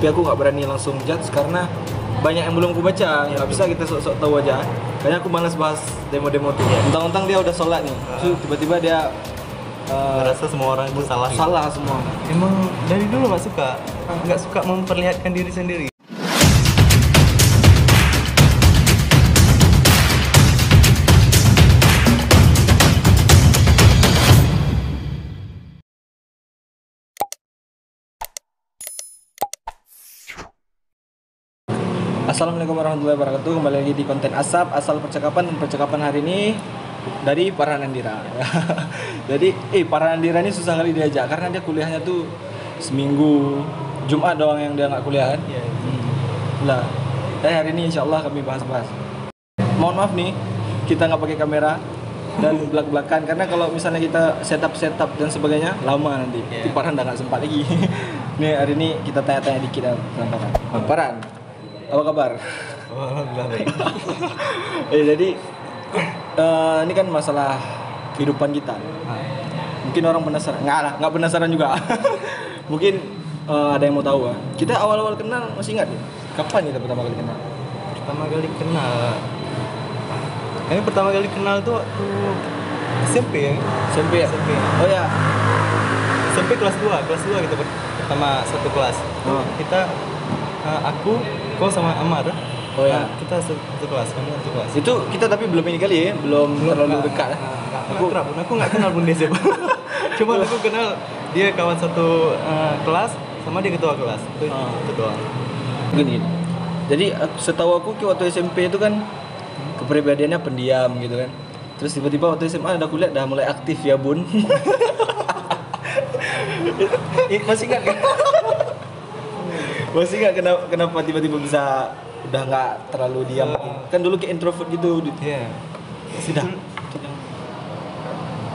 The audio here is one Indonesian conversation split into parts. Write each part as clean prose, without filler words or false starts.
Tapi aku nggak berani langsung judge karena banyak yang belum aku baca. Nggak bisa kita sok-sok tahu aja. Kayaknya aku malas bahas demo-demo tuh. Mentang-mentang dia udah sholat nih, terus tiba-tiba dia merasa semua orang itu salah. Salah semua. Emang dari dulu nggak suka memperlihatkan diri sendiri. Assalamualaikum warahmatullahi wabarakatuh. Kembali lagi di konten Asal Percakapan. Dan percakapan hari ini dari Farhan Andira. Jadi Farhan Andira ini susah kali diajak karena dia kuliahnya tuh seminggu Jumat doang yang dia nggak kuliah kan. Lah, hari ini insya Allah kami bahas-bahas. Mohon maaf nih, kita nggak pakai kamera dan belak-belakan karena kalau misalnya kita setup dan sebagainya lama nanti. Farhan udah nggak sempat lagi. Nih hari ini kita tanya-tanya dikit sama Farhan. Farhan, apa kabar? Alhamdulillah baik. Jadi ini kan masalah kehidupan kita. Mungkin orang penasaran, nggak penasaran juga. Mungkin ada yang mau tahu kan? Kita awal-awal kenal masih ingat ya? Kapan kita pertama kali kenal? Kami pertama kali kenal tuh waktu SMP ya. SMP ya? SMP. Oh ya. SMP kelas 2 kita pertama satu kelas. Kita aku, kau sama Amar. Oh ya. Kita satu kelas. Itu kita tapi belum ini kali ya, belum terlalu dekat. Aku nggak kenal pun dia siapa. Cuma aku kenal dia kawan satu kelas sama dia ketua kelas. Itu doang. Gini. Jadi setahu aku waktu SMP itu kan kepribadiannya pendiam gitu kan. Terus tiba-tiba waktu SMA udah kuliah udah mulai aktif ya bun. Masih ingat kan? Masih nggak kenapa tiba-tiba bisa udah nggak terlalu diam? Kan dulu kayak introvert gitu. Iya.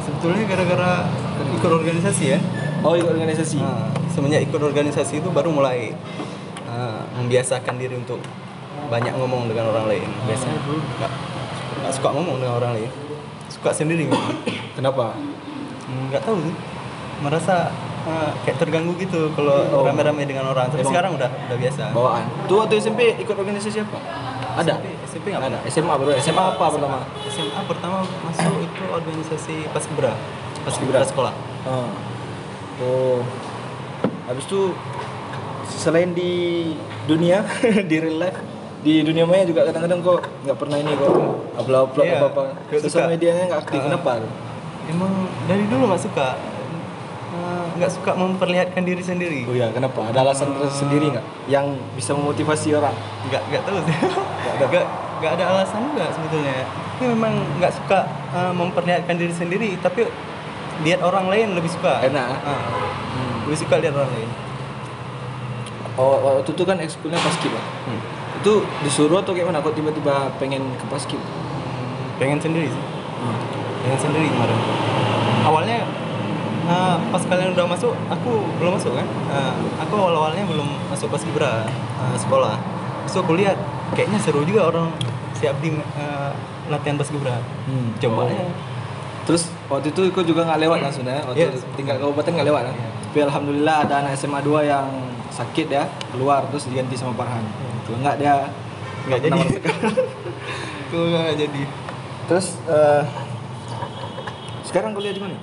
Sebetulnya gara-gara ikut organisasi ya. Oh, ikut organisasi. Semenjak ikut organisasi itu baru mulai membiasakan diri untuk banyak ngomong dengan orang lain. Biasanya dulu nggak suka ngomong dengan orang lain. Suka sendiri ngomong. Kenapa? Nggak tahu sih. Merasa kayak terganggu gitu kalau rame-rame dengan orang. Tapi sekarang udah biasa. Bawaan. Tuh waktu SMP ikut organisasi apa? Ada? SMP nggak ada. SMA bro. SMA apa pertama? SMA pertama masuk itu organisasi Paskibra sekolah. Oh. Habis itu selain di dunia di real life, di dunia maya juga kadang-kadang kok nggak pernah ini kok upload apa sosial medianya nggak aktif. Kenapa? Emang dari dulu nggak suka memperlihatkan diri sendiri. Oh ya, kenapa? Ada alasan tersendiri nggak yang bisa memotivasi orang? Nggak tahu sih. Nggak ada alasan juga sebetulnya. Tapi memang nggak suka memperlihatkan diri sendiri, tapi lihat orang lain lebih suka. Enak. Lebih suka lihat orang lain. Oh, waktu itu kan ekskulnya Paskib ya? Itu disuruh atau kayak mana? Kok tiba-tiba pengen ke Paskib? Pengen sendiri sih. Pengen sendiri kemarin. Awalnya pas kalian udah masuk, aku belum masuk kan. Aku awalnya belum masuk Paskibra sekolah. Terus aku lihat kayaknya seru juga orang si Abdi latihan Paskibra. Coba ya. Terus waktu itu aku juga nggak lewat kan sebenarnya. Waktu tinggal kabupaten nggak lewat kan. Tapi alhamdulillah ada anak SMA 2 yang sakit ya, keluar terus diganti sama Farhan. Kalau nggak dia nggak jadi. Kalau nggak jadi. Terus sekarang kuliah di mana?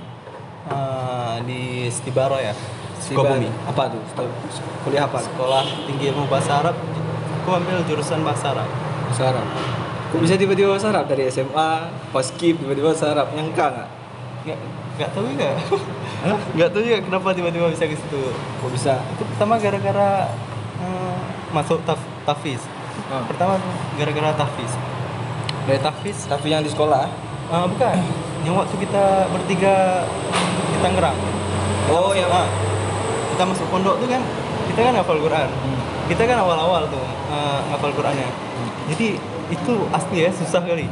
Di Stibara ya. Sukabumi. Apa tuh? Kuliah apa? Sekolah Tinggi Ilmu Bahasa Arab. Aku ambil jurusan Bahasa Arab. Bahasa Arab. Kok bisa tiba-tiba Bahasa Arab dari SMA, Paskib tiba-tiba Bahasa Arab? Nyangka nggak? Nggak tahu juga. Nggak tahu juga kenapa tiba-tiba bisa ke situ. Kok bisa? Itu pertama gara-gara masuk Tafiz. Pertama gara-gara Tafiz. Dari Tafiz yang di sekolah? Bukan. Yang waktu kita bertiga di Tangerang. Kita masuk pondok tuh kan, kita kan hafal Quran. Kita kan awal-awal tuh hafal Qurannya. Jadi itu asli ya, susah kali.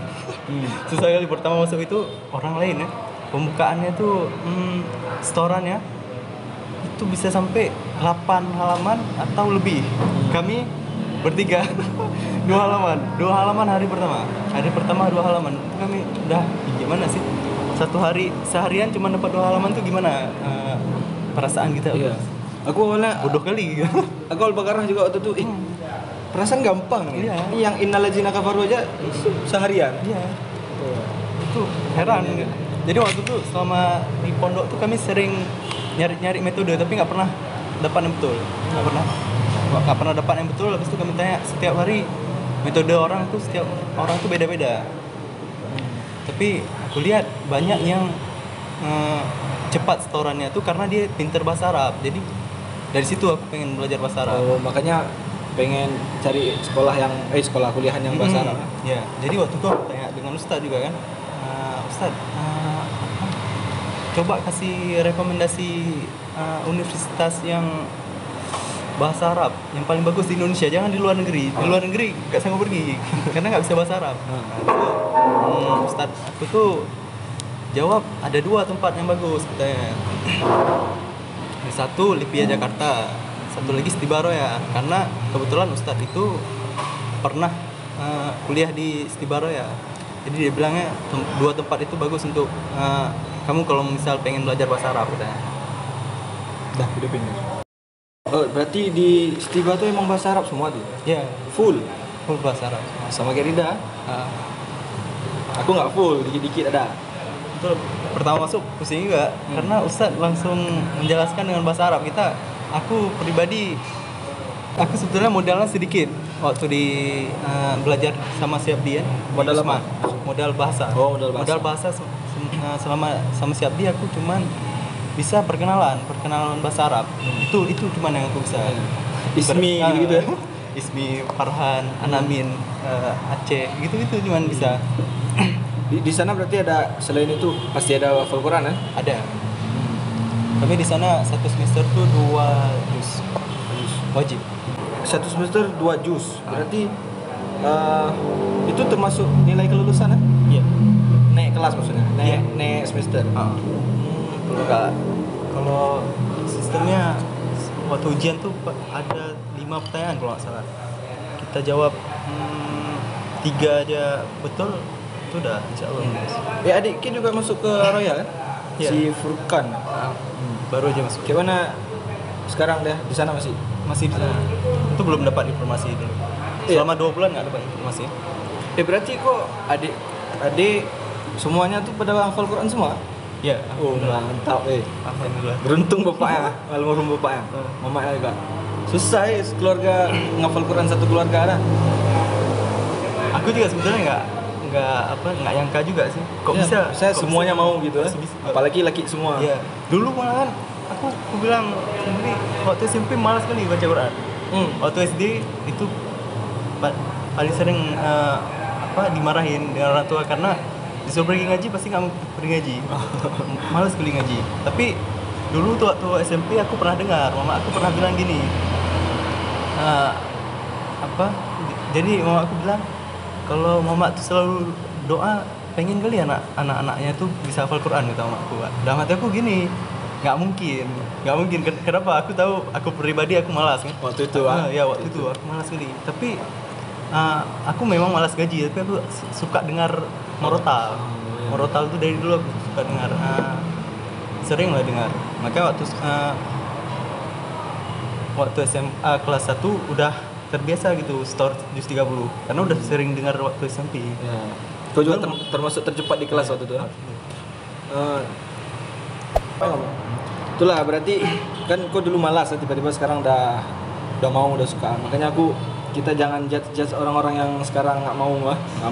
Susah kali pertama masuk itu orang lain ya. Pembukaannya tuh setorannya itu bisa sampai 8 halaman atau lebih. Kami bertiga 2 halaman hari pertama 2 halaman. Itu kami udah gimana sih? Seharian cuma dapat 2 halaman tuh gimana perasaan kita? Iya. Aku awalnya bodoh kali. aku Al-Baqarah juga waktu itu perasaan gampang nih. Iya. Yang innalladzina kafaru aja seharian. Iya. Itu heran. Jadi waktu itu selama di pondok tuh kami sering nyari metode tapi nggak pernah dapat yang betul. Nggak pernah dapat yang betul. Habis itu kami tanya setiap hari metode orang tuh setiap orang tuh beda-beda. Tapi aku lihat banyak yang cepat setorannya tuh karena dia pinter bahasa Arab. Jadi dari situ aku pengen belajar bahasa Arab. Oh, makanya pengen cari sekolah kuliahan yang bahasa Arab. Ya, jadi waktu itu aku tanya dengan Ustadz juga kan. Ustadz, coba kasih rekomendasi universitas yang bahasa Arab yang paling bagus di Indonesia, jangan di luar negeri. Di luar negeri gak sanggup pergi karena nggak bisa bahasa Arab. Ustadz aku tuh jawab ada 2 tempat yang bagus katanya. Satu Lipia Jakarta, satu lagi Stibaroya. Karena kebetulan Ustadz itu pernah kuliah di Stibaroya. Jadi dia bilangnya 2 tempat itu bagus untuk kamu kalau misal pengen belajar bahasa Arab katanya. Dah, udah pindah. Oh, berarti di Stiba tuh emang bahasa Arab semua tuh? Ya, Full bahasa Arab. sama kayak Rida. Aku nggak full, dikit-dikit ada. Itu pertama masuk pusing juga karena Ustadz langsung menjelaskan dengan bahasa Arab. Aku pribadi sebetulnya modalnya sedikit waktu di belajar sama Siapdi ya. Modal Usman. apa? Modal bahasa. Oh, modal bahasa. Modal bahasa selama sama Siapdi aku cuman bisa perkenalan bahasa Arab. Itu cuman yang aku bisa. Ismi gitu-gitu ya. Ismi, Farhan, Anamin, Aceh, gitu-gitu cuman bisa. Di sana berarti ada selain itu pasti ada hafal Quran ya? Ada. Kami di sana 1 semester tuh 2 juz wajib. 1 semester 2 juz. Berarti itu termasuk nilai kelulusan ya? Iya. Naik kelas maksudnya. Naik semester. Enggak. Kalau sistemnya waktu ujian tuh ada 5 pertanyaan kalau nggak salah. Kita jawab 3 aja betul, itu udah insya Allah. Ya adik Kin juga masuk ke Royal kan? Iya. Si Furkan. Baru aja masuk. Gimana sekarang deh di sana masih? Masih di sana. Itu belum dapat informasi dulu. Iya. Selama 2 bulan nggak dapat informasi. Berarti kok adik semuanya tuh pada hafal Quran semua? Iya. Oh, mantap Alhamdulillah. Beruntung bapaknya, almarhum bapaknya. Mamanya juga. Susah ya keluarga ngafal Quran satu keluarga ada. Aku juga sebenarnya nggak nyangka juga sih. Kok Ya, bisa? Saya kok semuanya bisa? mau gitu ya. Bisa. Apalagi laki semua. Iya. Dulu malahan aku bilang sendiri waktu SMP malas sekali baca Quran. Waktu SD itu paling sering dimarahin dengan orang tua karena disuruh pergi ngaji pasti nggak mau pergi ngaji. Malas sekali ngaji. Tapi dulu tuh waktu SMP aku pernah dengar mama aku pernah bilang gini. Jadi mama aku bilang kalau mama tuh selalu doa pengen kali anak-anaknya tuh bisa hafal Quran kata mama aku. Dalam hati aku gini, nggak mungkin. Kenapa? Aku tahu aku pribadi aku malas kan. Waktu itu Waktu itu aku malas sekali. Tapi aku memang malas gaji, tapi aku suka dengar Morotal. Morotal tuh dari dulu aku suka dengar. Sering lah dengar. Makanya waktu SMA kelas 1 udah terbiasa gitu store juz 30 karena udah sering dengar waktu SMP. Ya. Kau juga termasuk tercepat di kelas waktu itu. Itulah berarti kan kau dulu malas, tiba-tiba sekarang udah suka. Makanya kita jangan judge orang-orang yang sekarang nggak mau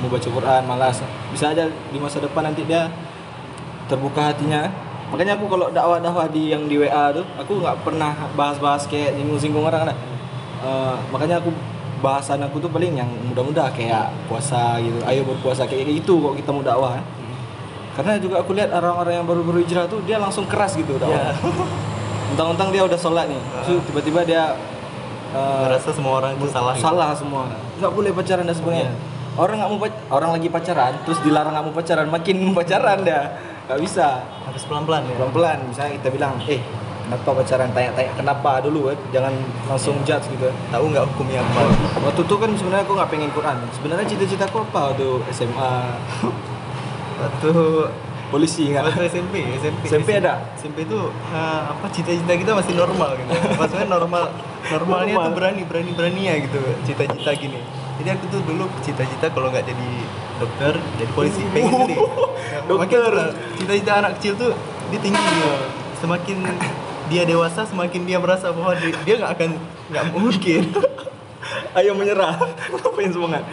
baca Quran, malas. Bisa aja di masa depan nanti dia terbuka hatinya. Makanya aku kalau dakwah yang di WA tuh, aku nggak pernah bahas-bahas kayak singgung-singgung orang ada. Makanya bahasan aku tuh paling yang mudah-mudah kayak puasa gitu. Ayo berpuasa kayak gitu kok kita mau dakwah. Karena juga aku lihat orang-orang yang baru hijrah tuh dia langsung keras gitu dakwah. Mentang-mentang dia udah sholat nih, terus tiba-tiba dia merasa semua orang itu salah semua. Nggak boleh pacaran dan sebagainya. Orang lagi pacaran, terus dilarang nggak mau pacaran, makin pacaran dah. Nggak bisa. Harus pelan-pelan ya. Pelan-pelan. Misalnya kita bilang, kenapa pacaran? Tanya-tanya kenapa dulu kan. Jangan langsung judge gitu. Tahu nggak hukumnya apa? Waktu itu kan sebenarnya aku nggak pengen Quran. Sebenarnya cita-citaku apa waktu SMA? Waktu polisi nggak? Waktu SMP ada? SMP itu apa cita-cita kita masih normal gitu. Maksudnya normalnya Normal. tuh berani ya gitu cita-cita gini. Jadi aku tuh dulu cita-cita kalau nggak jadi dokter jadi polisi pengen jadi. Dokter. Cita-cita anak kecil tuh dia tinggi gitu. Semakin dia dewasa semakin dia merasa bahwa dia nggak mungkin. Ayo menyerah. Pengen semangat.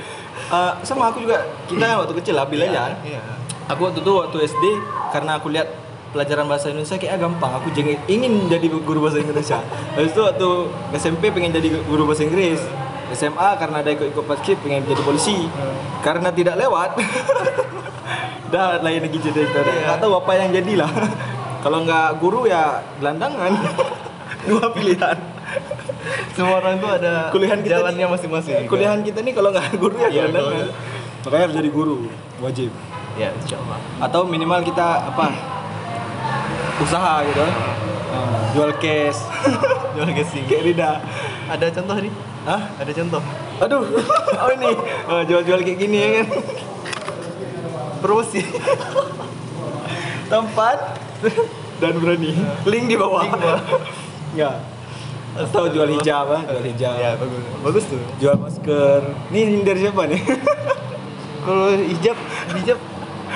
Sama aku juga, kita waktu kecil lah belajar. Iya. Aku waktu SD karena aku lihat pelajaran bahasa Indonesia kayak gampang, aku ingin jadi guru bahasa Indonesia. Habis itu waktu SMP pengen jadi guru bahasa Inggris. SMA karena ada ikut paskib pengen jadi polisi. Karena tidak lewat. Dah lain lagi cita-cita. Nggak tahu apa yang jadilah. Kalau nggak guru ya gelandangan. Dua pilihan. Semua orang tuh ada Kuliahan kita jalannya masing-masing. Kuliahan kita nih kalau nggak guru ya Iya, gelandangan. Makanya harus jadi guru, wajib. Ya, insyaallah. Atau minimal kita usaha gitu. Jual cash. Jual casing. Kayak Rida. Ada contoh nih? Hah? Ada contoh? Aduh. Oh ini. Jual-jual kayak gini ya kan. Promosi. Tempat dan berani. Link di bawah. Ya. Atau jual hijab, jual hijab. Ya, bagus. Bagus tuh. Jual masker. Nih dari siapa nih? Kalau hijab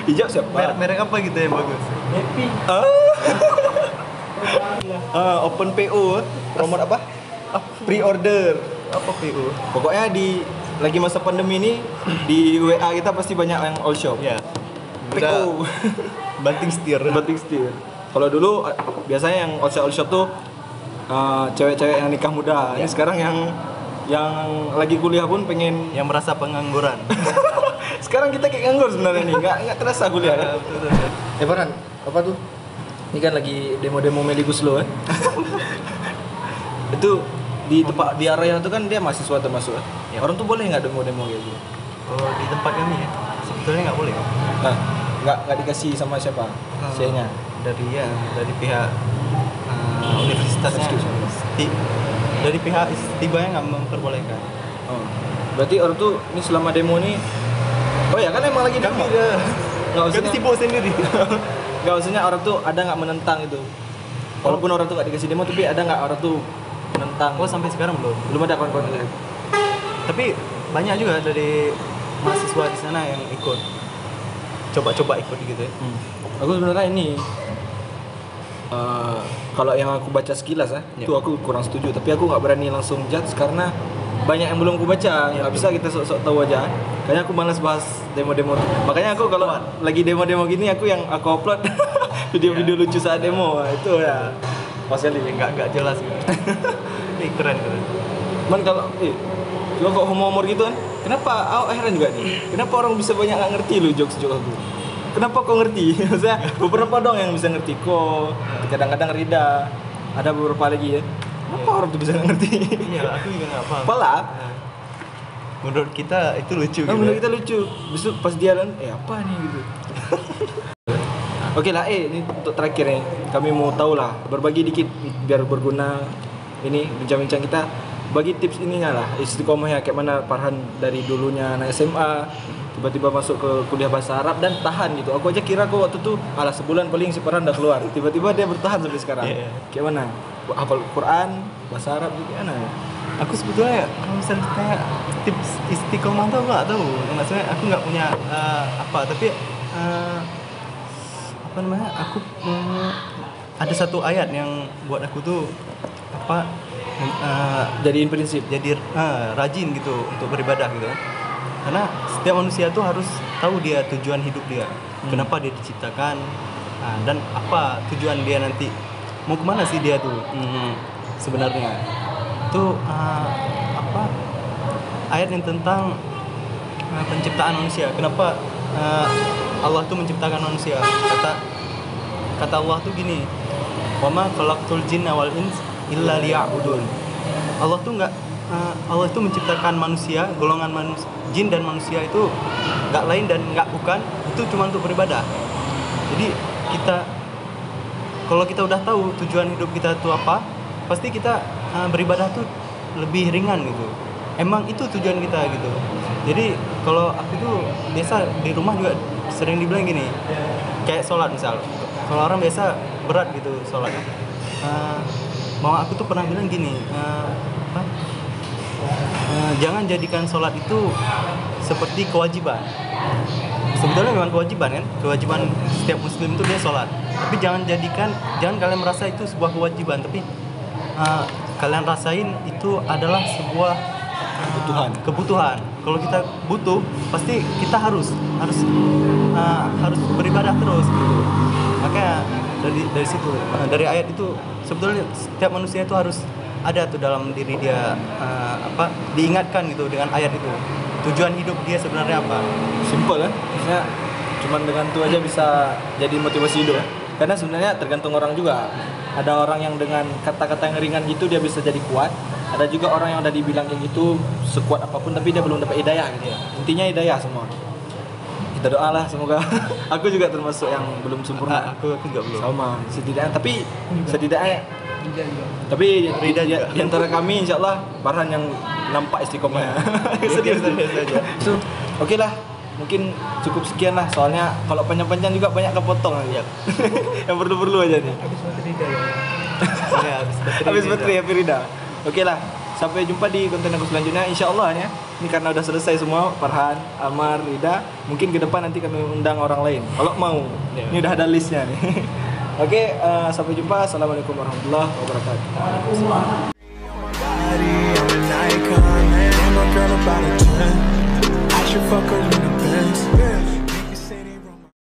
Hijab siapa? merek apa gitu yang bagus? Happy. Open PO, promote apa? Pre-order. Apa PU? Pokoknya lagi masa pandemi ini di WA kita pasti banyak yang all shop. Ya. PO. Banting setir. Banting setir. Kalau dulu biasanya yang all shop tuh cewek-cewek yang nikah muda. Ini sekarang yang lagi kuliah pun pengen. Yang merasa pengangguran. Sekarang kita kayak nganggur sebenarnya nih, nggak terasa kuliah. Ya? Betul. Farhan, apa tuh? Ini kan lagi demo-demo Meli Guslo kan? Itu di tempat di area itu kan dia mahasiswa termasuk kan? Ya. Orang tuh boleh nggak demo-demo kayak gitu? Kalau di tempat kami ya, sebetulnya nggak boleh. Nah, nggak dikasih sama siapa? C-nya. Dari pihak universitasnya. Dari pihak istibanya nggak memperbolehkan. Oh. Berarti orang tuh ini selama demo nih. Oh ya kan emang lagi demo. Nggak Kami usah sibuk sendiri. Nggak usahnya orang tuh ada nggak menentang itu. Walaupun orang tuh nggak dikasih demo, tapi ada nggak orang tuh menentang? Oh, sampai sekarang belum Belum ada kawan-kawan lain. Tapi banyak juga dari mahasiswa di sana yang ikut. Coba-coba ikut gitu ya. Aku sebenarnya ini kalau yang aku baca sekilas itu aku kurang setuju. Tapi aku nggak berani langsung judge karena banyak yang belum aku baca. Nggak bisa kita sok-sok tahu aja. Kayaknya aku malas bahas demo-demo. Makanya aku kalau lagi demo-demo gini aku upload video-video lucu saat demo. Itu ya pas kali Nggak jelas gitu. Keren. cuman kalau lo kok humor gitu kan, kenapa aku heran juga nih, kenapa orang bisa banyak nggak ngerti lo jokes aku, kenapa kau ngerti? Maksudnya beberapa dong yang bisa ngerti kok, kadang-kadang Rida, ada beberapa lagi ya, kenapa orang tuh bisa nggak ngerti? Iya, aku juga nggak paham. Apalah, Menurut kita itu lucu. menurut kita lucu, besok pas dia kan, apa nih gitu. Oke lah, ini untuk terakhir nih, kami mau tahu lah, berbagi dikit biar berguna ini bincang-bincang kita. Bagi tips ininya lah, istiqomahnya kayak mana Farhan dari dulunya anak SMA tiba-tiba masuk ke kuliah bahasa Arab dan tahan gitu. Aku aja kira kok waktu itu sebulan paling si Farhan udah keluar. Tiba-tiba dia bertahan sampai sekarang. Yeah. Kayak mana? Hafal Quran, bahasa Arab gitu gimana ya? Aku sebetulnya kalau misalnya ditanya tips istiqomah tuh aku nggak tahu. Maksudnya aku nggak punya tapi aku ada satu ayat yang buat aku tuh Jadiin prinsip. jadi rajin gitu untuk beribadah gitu. Karena setiap manusia tuh harus tahu dia tujuan hidup dia, kenapa dia diciptakan, dan apa tujuan dia nanti, mau kemana sih dia tuh sebenarnya. Itu ayat yang tentang penciptaan manusia. Kenapa Allah tuh menciptakan manusia? Kata Allah tuh gini, wa ma khalaqtul jinna wal ins illa liya'budun. Allah tuh menciptakan manusia, golongan jin dan manusia itu nggak lain dan nggak bukan, itu cuma untuk beribadah. Jadi kalau kita udah tahu tujuan hidup kita itu apa, pasti kita beribadah tuh lebih ringan gitu. Emang itu tujuan kita gitu. Jadi kalau aku tuh biasa di rumah juga sering dibilang gini, kayak sholat misal. Kalau orang biasa berat gitu sholat. Mama aku tuh pernah bilang gini, jangan jadikan sholat itu seperti kewajiban. Sebetulnya memang kewajiban kan, kewajiban setiap muslim itu dia sholat. Tapi jangan kalian merasa itu sebuah kewajiban, tapi kalian rasain itu adalah sebuah kebutuhan. Kalau kita butuh, pasti kita harus beribadah terus gitu. Makanya dari situ, dari ayat itu sebetulnya setiap manusia itu harus ada tuh dalam diri dia diingatkan gitu dengan ayat itu. Tujuan hidup dia sebenarnya apa? Simple kan? Maksudnya cuman dengan itu aja bisa jadi motivasi hidup. Karena sebenarnya tergantung orang juga. Ada orang yang dengan kata-kata yang ringan gitu dia bisa jadi kuat. Ada juga orang yang udah dibilang kayak gitu sekuat apapun tapi dia belum dapat hidayah gitu ya. Intinya hidayah semua. Kita doalah semoga. Aku juga termasuk yang belum sempurna. Aku juga belum. Sama. Setidaknya di antara kami insyaallah Farhan yang nampak istiqomahnya. Serius saja. So, oke lah. Mungkin cukup sekian lah, soalnya kalau panjang-panjang juga banyak kepotong aja. Yang perlu-perlu aja nih. Habis baterai ya. Habis baterai ya Firida. Oke lah, sampai jumpa di konten aku selanjutnya insyaallah ya. Ini karena udah selesai semua, Farhan, Amar, Rida. Mungkin ke depan nanti kami undang orang lain kalau mau. Ini udah ada listnya nih. Oke, sampai jumpa. Assalamualaikum warahmatullahi wabarakatuh. Fuck her in the